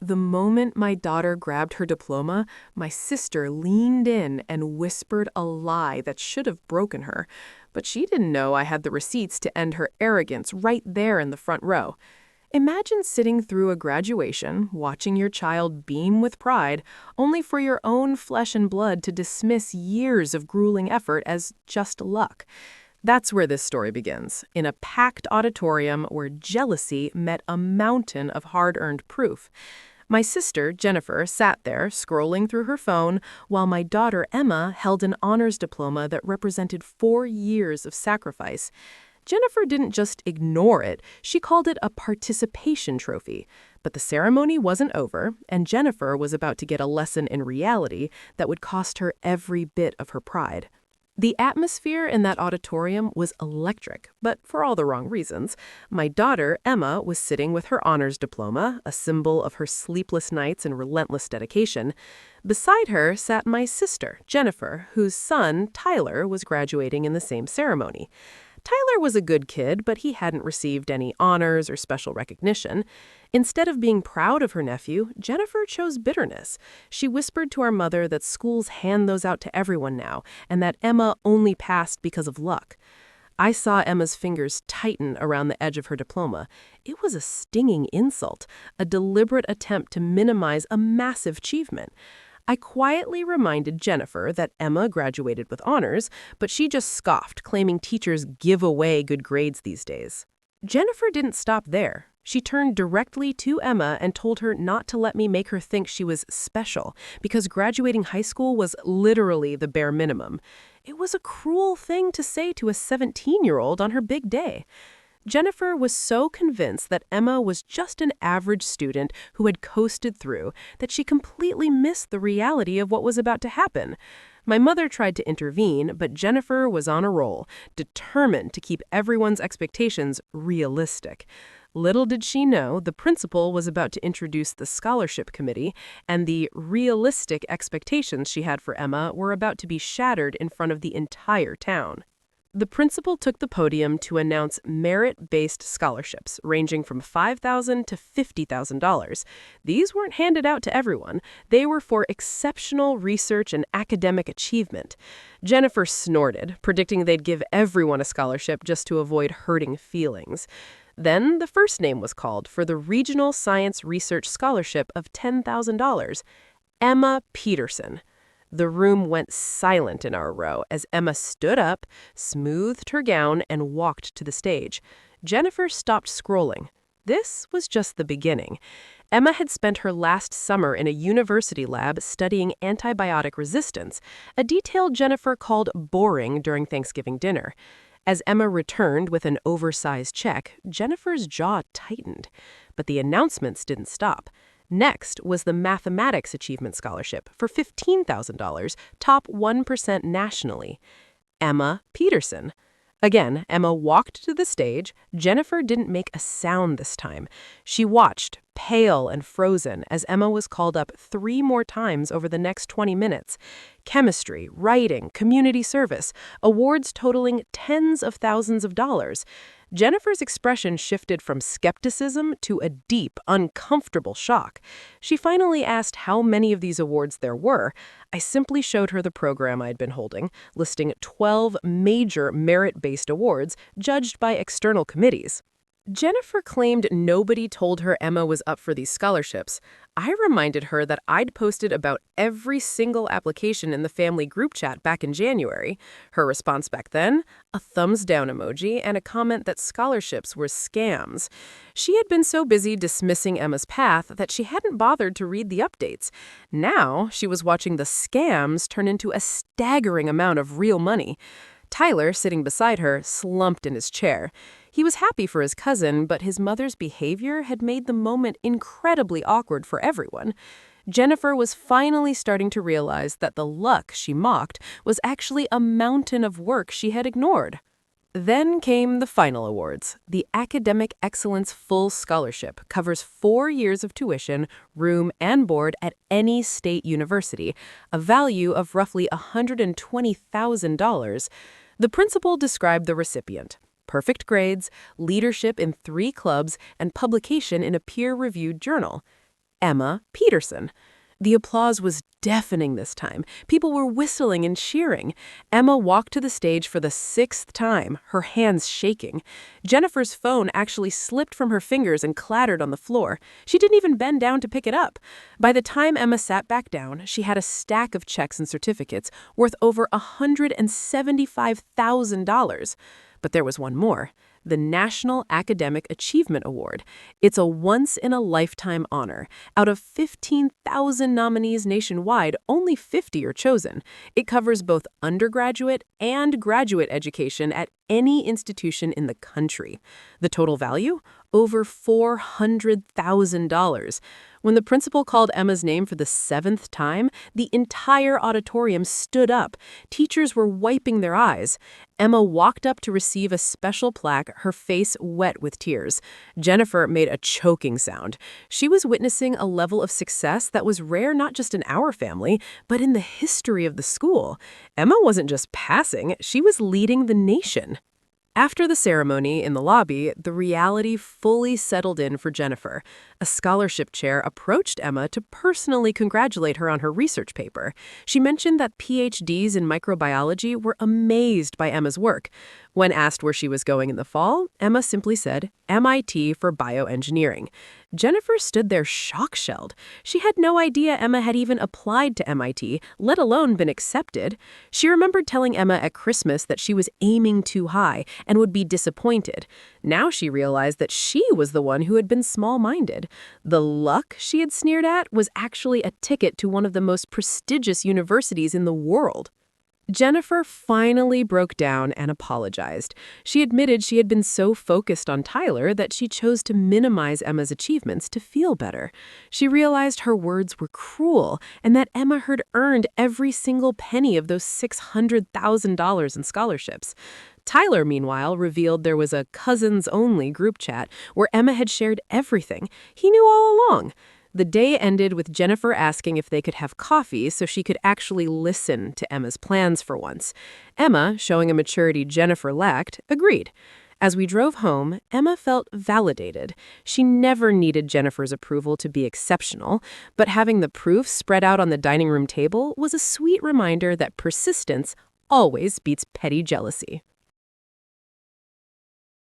The moment my daughter grabbed her diploma, my sister leaned in and whispered a lie that should have broken her. But she didn't know I had the receipts to end her arrogance right there in the front row. Imagine sitting through a graduation, watching your child beam with pride, only for your own flesh and blood to dismiss years of grueling effort as just luck. That's where this story begins, in a packed auditorium where jealousy met a mountain of hard-earned proof. My sister, Jennifer, sat there, scrolling through her phone, while my daughter, Emma, held an honors diploma that represented 4 years of sacrifice. Jennifer didn't just ignore it, she called it a participation trophy. But the ceremony wasn't over, and Jennifer was about to get a lesson in reality that would cost her every bit of her pride. The atmosphere in that auditorium was electric, but for all the wrong reasons. My daughter, Emma, was sitting with her honors diploma, a symbol of her sleepless nights and relentless dedication. Beside her sat my sister, Jennifer, whose son, Tyler, was graduating in the same ceremony. Tyler was a good kid, but he hadn't received any honors or special recognition. Instead of being proud of her nephew, Jennifer chose bitterness. She whispered to our mother that schools hand those out to everyone now, and that Emma only passed because of luck. I saw Emma's fingers tighten around the edge of her diploma. It was a stinging insult, a deliberate attempt to minimize a massive achievement. I quietly reminded Jennifer that Emma graduated with honors, but she just scoffed, claiming teachers give away good grades these days. Jennifer didn't stop there. She turned directly to Emma and told her not to let me make her think she was special, because graduating high school was literally the bare minimum. It was a cruel thing to say to a 17-year-old on her big day. Jennifer was so convinced that Emma was just an average student who had coasted through that she completely missed the reality of what was about to happen. My mother tried to intervene, but Jennifer was on a roll, determined to keep everyone's expectations realistic. Little did she know the principal was about to introduce the scholarship committee, and the realistic expectations she had for Emma were about to be shattered in front of the entire town. The principal took the podium to announce merit-based scholarships ranging from $5,000 to $50,000. These weren't handed out to everyone. They were for exceptional research and academic achievement. Jennifer snorted, predicting they'd give everyone a scholarship just to avoid hurting feelings. Then the first name was called for the Regional Science Research Scholarship of $10,000. Emma Peterson. The room went silent in our row as Emma stood up, smoothed her gown, and walked to the stage. Jennifer stopped scrolling. This was just the beginning. Emma had spent her last summer in a university lab studying antibiotic resistance, a detail Jennifer called boring during Thanksgiving dinner. As Emma returned with an oversized check, Jennifer's jaw tightened. But the announcements didn't stop. Next was the Mathematics Achievement Scholarship for $15,000, top 1% nationally. Emma Peterson. Again, Emma walked to the stage. Jennifer didn't make a sound this time. She watched, pale and frozen, as Emma was called up 3 more times over the next 20 minutes. Chemistry, writing, community service, awards totaling tens of thousands of dollars. Jennifer's expression shifted from skepticism to a deep, uncomfortable shock. She finally asked how many of these awards there were. I simply showed her the program I'd been holding, listing 12 major merit-based awards judged by external committees. Jennifer claimed nobody told her Emma was up for these scholarships. I reminded her that I'd posted about every single application in the family group chat back in January. Her response back then? A thumbs down emoji and a comment that scholarships were scams. She had been so busy dismissing Emma's path that she hadn't bothered to read the updates. Now, she was watching the scams turn into a staggering amount of real money. Tyler, sitting beside her, slumped in his chair. He was happy for his cousin, but his mother's behavior had made the moment incredibly awkward for everyone. Jennifer was finally starting to realize that the luck she mocked was actually a mountain of work she had ignored. Then came the final awards. The Academic Excellence Full Scholarship covers 4 years of tuition, room, and board at any state university, a value of roughly $120,000. The principal described the recipient: perfect grades, leadership in 3 clubs, and publication in a peer-reviewed journal. Emma Peterson. The applause was deafening this time. People were whistling and cheering. Emma walked to the stage for the 6th time, her hands shaking. Jennifer's phone actually slipped from her fingers and clattered on the floor. She didn't even bend down to pick it up. By the time Emma sat back down, she had a stack of checks and certificates worth over $175,000. But there was one more. The National Academic Achievement Award. It's a once-in-a-lifetime honor. Out of 15,000 nominees nationwide, only 50 are chosen. It covers both undergraduate and graduate education at any institution in the country. The total value? Over $400,000. When the principal called Emma's name for the 7th time, the entire auditorium stood up. Teachers were wiping their eyes. Emma walked up to receive a special plaque, her face wet with tears. Jennifer made a choking sound. She was witnessing a level of success that was rare not just in our family, but in the history of the school. Emma wasn't just passing, she was leading the nation. After the ceremony in the lobby, the reality fully settled in for Jennifer. A scholarship chair approached Emma to personally congratulate her on her research paper. She mentioned that PhDs in microbiology were amazed by Emma's work. When asked where she was going in the fall, Emma simply said, MIT for bioengineering. Jennifer stood there shock-shelled. She had no idea Emma had even applied to MIT, let alone been accepted. She remembered telling Emma at Christmas that she was aiming too high and would be disappointed. Now she realized that she was the one who had been small-minded. The luck she had sneered at was actually a ticket to one of the most prestigious universities in the world. Jennifer finally broke down and apologized. She admitted she had been so focused on Tyler that she chose to minimize Emma's achievements to feel better. She realized her words were cruel and that Emma had earned every single penny of those $600,000 in scholarships. Tyler, meanwhile, revealed there was a cousins-only group chat where Emma had shared everything. He knew all along. The day ended with Jennifer asking if they could have coffee so she could actually listen to Emma's plans for once. Emma, showing a maturity Jennifer lacked, agreed. As we drove home, Emma felt validated. She never needed Jennifer's approval to be exceptional, but having the proof spread out on the dining room table was a sweet reminder that persistence always beats petty jealousy.